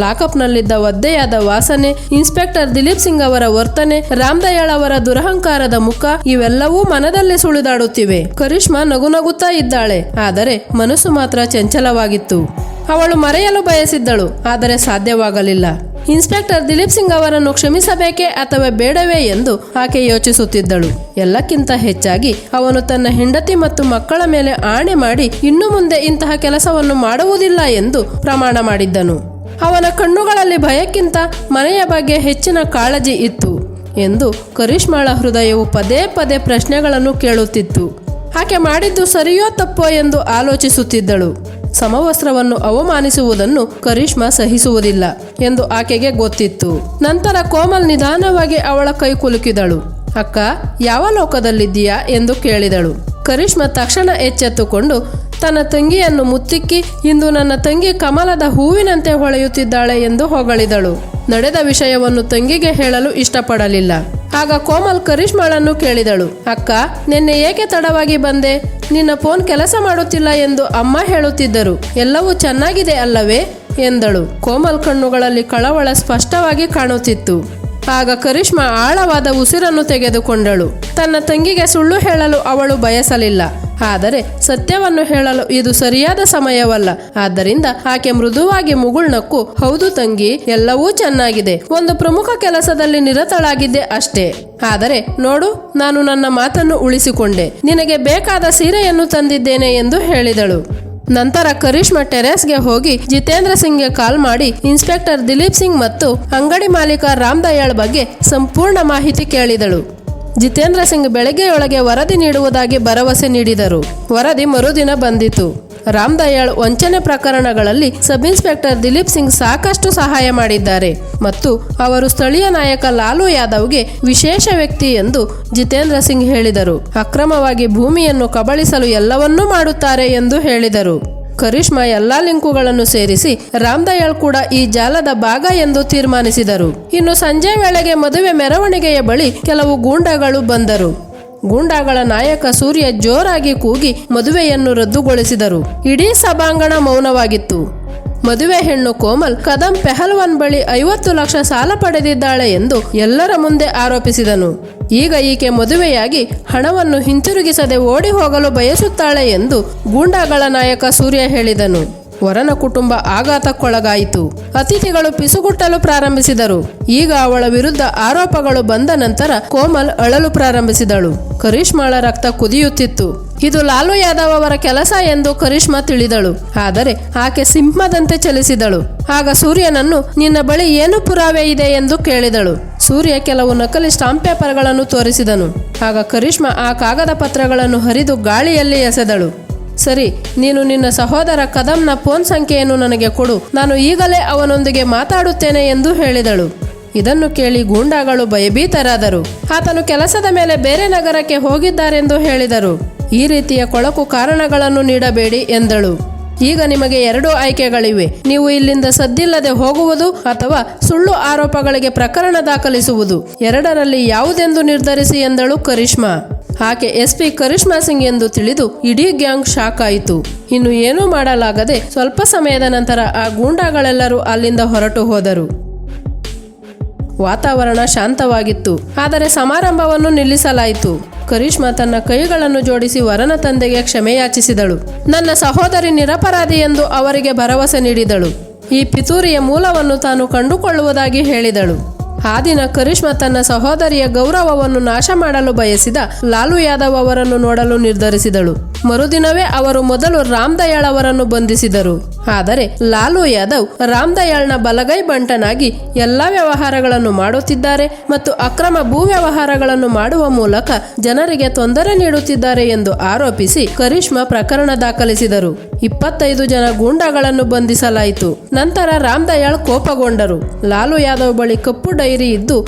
ಲಾಕಪ್ನಲ್ಲಿದ್ದ ಒದ್ದೆಯಾದ ವಾಸನೆ, ಇನ್ಸ್ಪೆಕ್ಟರ್ ದಿಲೀಪ್ ಸಿಂಗ್ ಅವರ ವರ್ತನೆ, ರಾಮ್ ದಯಾಳ್ ಅವರ ದುರಹಂಕಾರದ ಮುಖ, ಇವೆಲ್ಲವೂ ಮನದಲ್ಲಿ ಸುಳಿದಾಡುತ್ತಿವೆ. ಕರಿಷ್ಮಾ ನಗುನಗುತ್ತಾ ಇದ್ದಾಳೆ, ಆದರೆ ಮನಸ್ಸು ಮಾತ್ರ ಚಂಚಲವಾಗಿತ್ತು. ಅವಳು ಮರೆಯಲು ಬಯಸಿದ್ದಳು, ಆದರೆ ಸಾಧ್ಯವಾಗಲಿಲ್ಲ. ಇನ್ಸ್ಪೆಕ್ಟರ್ ದಿಲೀಪ್ ಸಿಂಗ್ ಅವರನ್ನು ಕ್ಷಮಿಸಬೇಕೇ ಅಥವಾ ಬೇಡವೇ ಎಂದು ಆಕೆ ಯೋಚಿಸುತ್ತಿದ್ದಳು. ಎಲ್ಲಕ್ಕಿಂತ ಹೆಚ್ಚಾಗಿ ಅವನು ತನ್ನ ಹೆಂಡತಿ ಮತ್ತು ಮಕ್ಕಳ ಮೇಲೆ ಆಣೆ ಮಾಡಿ ಇನ್ನು ಮುಂದೆ ಇಂತಹ ಕೆಲಸವನ್ನು ಮಾಡುವುದಿಲ್ಲ ಎಂದು ಪ್ರಮಾಣ ಮಾಡಿದ್ದನು. ಅವನ ಕಣ್ಣುಗಳಲ್ಲಿ ಭಯಕ್ಕಿಂತ ಮನೆಯ ಬಗ್ಗೆ ಹೆಚ್ಚಿನ ಕಾಳಜಿ ಇತ್ತು ಎಂದು ಕರಿಷ್ಮಾಳ ಹೃದಯವು ಪದೇ ಪದೇ ಪ್ರಶ್ನೆಗಳನ್ನು ಕೇಳುತ್ತಿತ್ತು. ಆಕೆ ಮಾಡಿದ್ದು ಸರಿಯೋ ತಪ್ಪೋ ಎಂದು ಆಲೋಚಿಸುತ್ತಿದ್ದಳು. ಸಮವಸ್ತ್ರವನ್ನು ಅವಮಾನಿಸುವುದನ್ನು ಕರಿಷ್ಮಾ ಸಹಿಸುವುದಿಲ್ಲ ಎಂದು ಆಕೆಗೆ ಗೊತ್ತಿತ್ತು. ನಂತರ ಕೋಮಲ್ ನಿಧಾನವಾಗಿ ಅವಳ ಕೈ ಕುಲುಕಿದಳು. ಅಕ್ಕ, ಯಾವ ಲೋಕದಲ್ಲಿದ್ದೀಯಾ ಎಂದು ಕೇಳಿದಳು. ಕರಿಷ್ಮಾ ತಕ್ಷಣ ಎಚ್ಚೆತ್ತುಕೊಂಡು ತನ್ನ ತಂಗಿಯನ್ನು ಮುತ್ತಿಕ್ಕಿ, ಇಂದು ನನ್ನ ತಂಗಿ ಕಮಲದ ಹೂವಿನಂತೆ ಹೊಳೆಯುತ್ತಿದ್ದಾಳೆ ಎಂದು ಹೊಗಳಿದಳು. ನಡೆದ ವಿಷಯವನ್ನು ತಂಗಿಗೆ ಹೇಳಲು ಇಷ್ಟಪಡಲಿಲ್ಲ. ಆಗ ಕೋಮಲ್ ಕರಿಷ್ಮಾಳನ್ನು ಕೇಳಿದಳು, ಅಕ್ಕ, ನಿನ್ನೆ ಏಕೆ ತಡವಾಗಿ ಬಂದೆ? ನಿನ್ನ ಫೋನ್ ಕೆಲಸ ಮಾಡುತ್ತಿಲ್ಲ ಎಂದು ಅಮ್ಮ ಹೇಳುತ್ತಿದ್ದರು. ಎಲ್ಲವೂ ಚೆನ್ನಾಗಿದೆ ಅಲ್ಲವೇ ಎಂದಳು. ಕೋಮಲ್ ಕಣ್ಣುಗಳಲ್ಲಿ ಕಳವಳ ಸ್ಪಷ್ಟವಾಗಿ ಕಾಣುತ್ತಿತ್ತು. ಆಗ ಕರಿಷ್ಮಾ ಆಳವಾದ ಉಸಿರನ್ನು ತೆಗೆದುಕೊಂಡಳು. ತನ್ನ ತಂಗಿಗೆ ಸುಳ್ಳು ಹೇಳಲು ಅವಳು ಬಯಸಲಿಲ್ಲ. ಆದರೆ ಸತ್ಯವನ್ನು ಹೇಳಲು ಇದು ಸರಿಯಾದ ಸಮಯವಲ್ಲ. ಆದ್ದರಿಂದ ಆಕೆ ಮೃದುವಾಗಿ ಮುಗುಳ್ನಕ್ಕು, ಹೌದು ತಂಗಿ, ಎಲ್ಲವೂ ಚೆನ್ನಾಗಿದೆ. ಒಂದು ಪ್ರಮುಖ ಕೆಲಸದಲ್ಲಿ ನಿರತಳಾಗಿದ್ದೆ ಅಷ್ಟೇ. ಆದರೆ ನೋಡು, ನಾನು ನನ್ನ ಮಾತನ್ನು ಉಳಿಸಿಕೊಂಡೆ. ನಿನಗೆ ಬೇಕಾದ ಸೀರೆಯನ್ನು ತಂದಿದ್ದೇನೆ ಎಂದು ಹೇಳಿದಳು. ನಂತರ ಕರಿಷ್ಮಾ ಟೆರೆಸ್ಗೆ ಹೋಗಿ ಜಿತೇಂದ್ರ ಸಿಂಗ್ಗೆ ಕಾಲ್ ಮಾಡಿ ಇನ್ಸ್ಪೆಕ್ಟರ್ ದಿಲೀಪ್ ಸಿಂಗ್ ಮತ್ತು ಅಂಗಡಿ ಮಾಲೀಕ ರಾಮ್ ದಯಾಳ್ ಬಗ್ಗೆ ಸಂಪೂರ್ಣ ಮಾಹಿತಿ ಕೇಳಿದಳು. ಜಿತೇಂದ್ರ ಸಿಂಗ್ ಬೆಳಗ್ಗೆಯೊಳಗೆ ವರದಿ ನೀಡುವುದಾಗಿ ಭರವಸೆ ನೀಡಿದರು. ವರದಿ ಮರುದಿನ ಬಂದಿತು. ರಾಮ್ ದಯಾಳ್ ವಂಚನೆ ಪ್ರಕರಣಗಳಲ್ಲಿ ಸಬ್ ಇನ್ಸ್ಪೆಕ್ಟರ್ ದಿಲೀಪ್ ಸಿಂಗ್ ಸಾಕಷ್ಟು ಸಹಾಯ ಮಾಡಿದ್ದಾರೆ ಮತ್ತು ಅವರು ಸ್ಥಳೀಯ ನಾಯಕ ಲಾಲು ಯಾದವ್ಗೆ ವಿಶೇಷ ವ್ಯಕ್ತಿ ಎಂದು ಜಿತೇಂದ್ರ ಸಿಂಗ್ ಹೇಳಿದರು. ಅಕ್ರಮವಾಗಿ ಭೂಮಿಯನ್ನು ಕಬಳಿಸಲು ಎಲ್ಲವನ್ನೂ ಮಾಡುತ್ತಾರೆ ಎಂದು ಹೇಳಿದರು. ಕರಿಷ್ಮಾ ಎಲ್ಲಾ ಲಿಂಕುಗಳನ್ನು ಸೇರಿಸಿ ರಾಮ್ ದಯಾಳ್ ಕೂಡ ಈ ಜಾಲದ ಭಾಗ ಎಂದು ತೀರ್ಮಾನಿಸಿದರು. ಇನ್ನು ಸಂಜೆ ವೇಳೆಗೆ ಮದುವೆ ಮೆರವಣಿಗೆಯ ಬಳಿ ಕೆಲವು ಗೂಂಡಾಗಳು ಬಂದರು. ಗೂಂಡಾಗಳ ನಾಯಕ ಸೂರ್ಯ ಜೋರಾಗಿ ಕೂಗಿ ಮದುವೆಯನ್ನು ರದ್ದುಗೊಳಿಸಿದರು. ಇಡೀ ಸಭಾಂಗಣ ಮೌನವಾಗಿತ್ತು. ಮದುವೆ ಹೆಣ್ಣು ಕೋಮಲ್ ಕದಂ ಪೆಹಲ್ವಾನ್ ಬಳಿ 50 ಲಕ್ಷ ಸಾಲ ಪಡೆದಿದ್ದಾಳೆ ಎಂದು ಎಲ್ಲರ ಮುಂದೆ ಆರೋಪಿಸಿದನು. ಈಗ ಈಕೆ ಮದುವೆಯಾಗಿ ಹಣವನ್ನು ಹಿಂತಿರುಗಿಸದೆ ಓಡಿ ಹೋಗಲು ಬಯಸುತ್ತಾಳೆ ಎಂದು ಗೂಂಡಾಗಳ ನಾಯಕ ಸೂರ್ಯ ಹೇಳಿದನು. ವರನ ಕುಟುಂಬ ಆಘಾತಕ್ಕೊಳಗಾಯಿತು. ಅತಿಥಿಗಳು ಪಿಸುಗುಟ್ಟಲು ಪ್ರಾರಂಭಿಸಿದರು. ಈಗ ಅವಳ ವಿರುದ್ಧ ಆರೋಪಗಳು ಬಂದ ನಂತರ ಕೋಮಲ್ ಅಳಲು ಪ್ರಾರಂಭಿಸಿದಳು. ಕರಿಷ್ಮಾಳ ರಕ್ತ ಕುದಿಯುತ್ತಿತ್ತು. ಇದು ಲಾಲು ಯಾದವ್ ಅವರ ಕೆಲಸ ಎಂದು ಕರಿಷ್ಮಾ ತಿಳಿದಳು. ಆದರೆ ಆಕೆ ಸಿಂಹದಂತೆ ಚಲಿಸಿದಳು. ಆಗ ಸೂರ್ಯನನ್ನು, ನಿನ್ನ ಬಳಿ ಏನು ಪುರಾವೆ ಇದೆ ಎಂದು ಕೇಳಿದಳು. ಸೂರ್ಯ ಕೆಲವು ನಕಲಿ ಸ್ಟಾಂಪ್ ಪೇಪರ್ಗಳನ್ನು ತೋರಿಸಿದನು. ಆಗ ಕರಿಷ್ಮಾ ಆ ಕಾಗದ ಪತ್ರಗಳನ್ನು ಹರಿದು ಗಾಳಿಯಲ್ಲಿ ಎಸೆದಳು. ಸರಿ, ನೀನು ನಿನ್ನ ಸಹೋದರ ಕದಮ್ನ ಫೋನ್ ಸಂಖ್ಯೆಯನ್ನು ನನಗೆ ಕೊಡು. ನಾನು ಈಗಲೇ ಅವನೊಂದಿಗೆ ಮಾತಾಡುತ್ತೇನೆ ಎಂದು ಹೇಳಿದಳು. ಇದನ್ನು ಕೇಳಿ ಗೂಂಡಾಗಳು ಭಯಭೀತರಾದರು. ಆತನು ಕೆಲಸದ ಮೇಲೆ ಬೇರೆ ನಗರಕ್ಕೆ ಹೋಗಿದ್ದಾರೆಂದು ಹೇಳಿದರು. ಈ ರೀತಿಯ ಕೊಳಕು ಕಾರಣಗಳನ್ನು ನೀಡಬೇಡಿ ಎಂದಳು. ಈಗ ನಿಮಗೆ 2 ಆಯ್ಕೆಗಳಿವೆ. ನೀವು ಇಲ್ಲಿಂದ ಸದ್ದಿಲ್ಲದೆ ಹೋಗುವುದು ಅಥವಾ ಸುಳ್ಳು ಆರೋಪಗಳಿಗೆ ಪ್ರಕರಣ ದಾಖಲಿಸುವುದು. 2ರಲ್ಲಿ ಯಾವುದೆಂದು ನಿರ್ಧರಿಸಿ ಎಂದಳು ಕರಿಷ್ಮಾ. ಆಕೆ SP ಕರಿಷ್ಮಾ ಸಿಂಗ್ ಎಂದು ತಿಳಿದು ಇಡೀ ಗ್ಯಾಂಗ್ ಶಾಕ್ ಆಯಿತು. ಇನ್ನು ಏನೂ ಮಾಡಲಾಗದೆ ಸ್ವಲ್ಪ ಸಮಯದ ನಂತರ ಆ ಗೂಂಡಾಗಳೆಲ್ಲರೂ ಅಲ್ಲಿಂದ ಹೊರಟು ಹೋದರು. ವಾತಾವರಣ ಶಾಂತವಾಗಿತ್ತು. ಆದರೆ ಸಮಾರಂಭವನ್ನು ನಿಲ್ಲಿಸಲಾಯಿತು. ಕರಿಷ್ಮಾ ತನ್ನ ಕೈಗಳನ್ನು ಜೋಡಿಸಿ ವರನ ತಂದೆಗೆ ಕ್ಷಮೆಯಾಚಿಸಿದಳು. ನನ್ನ ಸಹೋದರಿ ನಿರಪರಾಧಿ ಎಂದು ಅವರಿಗೆ ಭರವಸೆ ನೀಡಿದಳು. ಈ ಪಿತೂರಿಯ ಮೂಲವನ್ನು ತಾನು ಕಂಡುಕೊಳ್ಳುವುದಾಗಿ ಹೇಳಿದಳು. ಆ ದಿನ ಕರಿಷ್ಮಾ ತನ್ನ ಸಹೋದರಿಯ ಗೌರವವನ್ನು ನಾಶ ಮಾಡಲು ಬಯಸಿದ ಲಾಲು ಯಾದವ್ ಅವರನ್ನು ನೋಡಲು ನಿರ್ಧರಿಸಿದಳು. ಮರುದಿನವೇ ಅವರು ಮೊದಲು ರಾಮ್ ದಯಾಳ್ ಅವರನ್ನು ಬಂಧಿಸಿದರು. ಆದರೆ ಲಾಲು ಯಾದವ್ ರಾಮ್ ದಯಾಳ್ನ ಬಲಗೈ ಬಂಟನಾಗಿ ಎಲ್ಲಾ ವ್ಯವಹಾರಗಳನ್ನು ಮಾಡುತ್ತಿದ್ದಾರೆ ಮತ್ತು ಅಕ್ರಮ ಭೂ ವ್ಯವಹಾರಗಳನ್ನು ಮಾಡುವ ಮೂಲಕ ಜನರಿಗೆ ತೊಂದರೆ ನೀಡುತ್ತಿದ್ದಾರೆ ಎಂದು ಆರೋಪಿಸಿ ಕರಿಷ್ಮಾ ಪ್ರಕರಣ ದಾಖಲಿಸಿದರು. 25 ಜನ ಗೂಂಡಾಗಳನ್ನು ಬಂಧಿಸಲಾಯಿತು. ನಂತರ ರಾಮ್ ದಯಾಳ್ ಕೋಪಗೊಂಡರು. ಲಾಲು ಯಾದವ್ ಬಳಿ ಕಪ್ಪು ಡೈರಿ ಇದ್ದು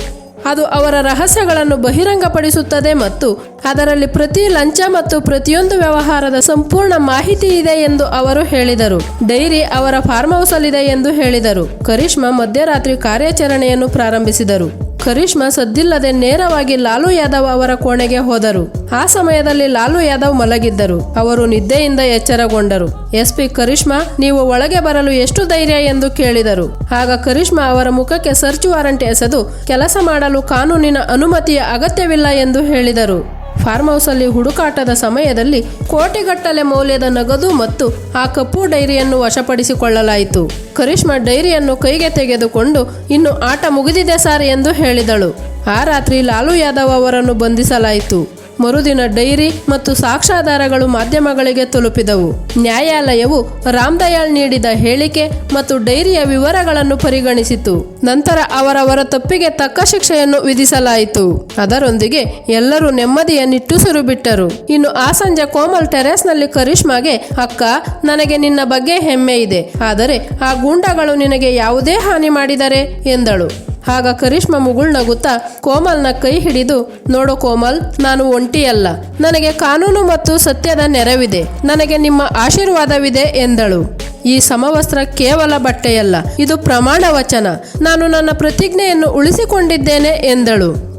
ಅದು ಅವರ ರಹಸ್ಯಗಳನ್ನು ಬಹಿರಂಗಪಡಿಸುತ್ತದೆ ಮತ್ತು ಅದರಲ್ಲಿ ಪ್ರತಿ ಲಂಚ ಮತ್ತು ಪ್ರತಿಯೊಂದು ವ್ಯವಹಾರದ ಸಂಪೂರ್ಣ ಮಾಹಿತಿ ಇದೆ ಎಂದು ಅವರು ಹೇಳಿದರು. ಡೈರಿ ಅವರ ಫಾರ್ಮ್ ಹೌಸ್ ಅಲ್ಲಿದೆ ಎಂದು ಹೇಳಿದರು. ಕರಿಷ್ಮಾ ಮಧ್ಯರಾತ್ರಿ ಕಾರ್ಯಾಚರಣೆಯನ್ನು ಪ್ರಾರಂಭಿಸಿದರು. ಕರಿಷ್ಮಾ ಸದ್ದಿಲ್ಲದೆ ನೇರವಾಗಿ ಲಾಲು ಯಾದವ್ ಅವರ ಕೋಣೆಗೆ ಹೋದರು. ಆ ಸಮಯದಲ್ಲಿ ಲಾಲು ಯಾದವ್ ಮಲಗಿದ್ದರು. ಅವರು ನಿದ್ದೆಯಿಂದ ಎಚ್ಚರಗೊಂಡರು. SP ಕರಿಷ್ಮಾ, ನೀವು ಒಳಗೆ ಬರಲು ಎಷ್ಟು ಧೈರ್ಯ ಎಂದು ಕೇಳಿದರು. ಆಗ ಕರಿಷ್ಮಾ ಅವರ ಮುಖಕ್ಕೆ ಸರ್ಚ್ ವಾರೆಂಟ್ ಎಸೆದು ಕೆಲಸ ಮಾಡಲು ಕಾನೂನಿನ ಅನುಮತಿಯ ಅಗತ್ಯವಿಲ್ಲ ಎಂದು ಹೇಳಿದರು. ಫಾರ್ಮ್ ಹೌಸ್ ಅಲ್ಲಿ ಹುಡುಕಾಟದ ಸಮಯದಲ್ಲಿ ಕೋಟಿಗಟ್ಟಲೆ ಮೌಲ್ಯದ ನಗದು ಮತ್ತು ಆ ಕಪ್ಪು ಡೈರಿಯನ್ನು ವಶಪಡಿಸಿಕೊಳ್ಳಲಾಯಿತು. ಕರಿಷ್ಮಾ ಡೈರಿಯನ್ನು ಕೈಗೆ ತೆಗೆದುಕೊಂಡು, ಇನ್ನು ಆಟ ಮುಗಿದಿದೆ ಸಾರ್ ಎಂದು ಹೇಳಿದಳು. ಆ ರಾತ್ರಿ ಲಾಲು ಯಾದವ್ ಅವರನ್ನು ಬಂಧಿಸಲಾಯಿತು. ಮರುದಿನ ಡೈರಿ ಮತ್ತು ಸಾಕ್ಷ್ಯಾಧಾರಗಳು ಮಾಧ್ಯಮಗಳಿಗೆ ತಲುಪಿದವು. ನ್ಯಾಯಾಲಯವು ರಾಮದಯಾಳ್ ನೀಡಿದ ಹೇಳಿಕೆ ಮತ್ತು ಡೈರಿಯ ವಿವರಗಳನ್ನು ಪರಿಗಣಿಸಿತು. ನಂತರ ಅವರವರ ತಪ್ಪಿಗೆ ತಕ್ಕ ಶಿಕ್ಷೆಯನ್ನು ವಿಧಿಸಲಾಯಿತು. ಅದರೊಂದಿಗೆ ಎಲ್ಲರೂ ನೆಮ್ಮದಿಯ ನಿಟ್ಟುಸಿರು ಬಿಟ್ಟರು. ಇನ್ನು ಆ ಸಂಜೆ ಕೋಮಲ್ ಟೆರೇಸ್ನಲ್ಲಿ ಕರಿಷ್ಮಾಗೆ, ಅಕ್ಕ, ನನಗೆ ನಿನ್ನ ಬಗ್ಗೆ ಹೆಮ್ಮೆ ಇದೆ, ಆದರೆ ಆ ಗೂಂಡಾಗಳು ನಿನಗೆ ಯಾವುದೇ ಹಾನಿ ಮಾಡಿದರೆ ಎಂದಳು. ಆಗ ಕರಿಷ್ಮಾ ಮುಗುಳ್ನಗುತ್ತಾ ಕೋಮಲ್ನ ಕೈ ಹಿಡಿದು, ನೋಡು ಕೋಮಲ್, ನಾನು ಒಂಟಿಯಲ್ಲ, ನನಗೆ ಕಾನೂನು ಮತ್ತು ಸತ್ಯದ ನೆರವಿದೆ, ನನಗೆ ನಿಮ್ಮ ಆಶೀರ್ವಾದವಿದೆ ಎಂದಳು. ಈ ಸಮವಸ್ತ್ರ ಕೇವಲ ಬಟ್ಟೆಯಲ್ಲ, ಇದು ಪ್ರಮಾಣ ವಚನ, ನಾನು ನನ್ನ ಪ್ರತಿಜ್ಞೆಯನ್ನು ಉಳಿಸಿಕೊಂಡಿದ್ದೇನೆ ಎಂದಳು.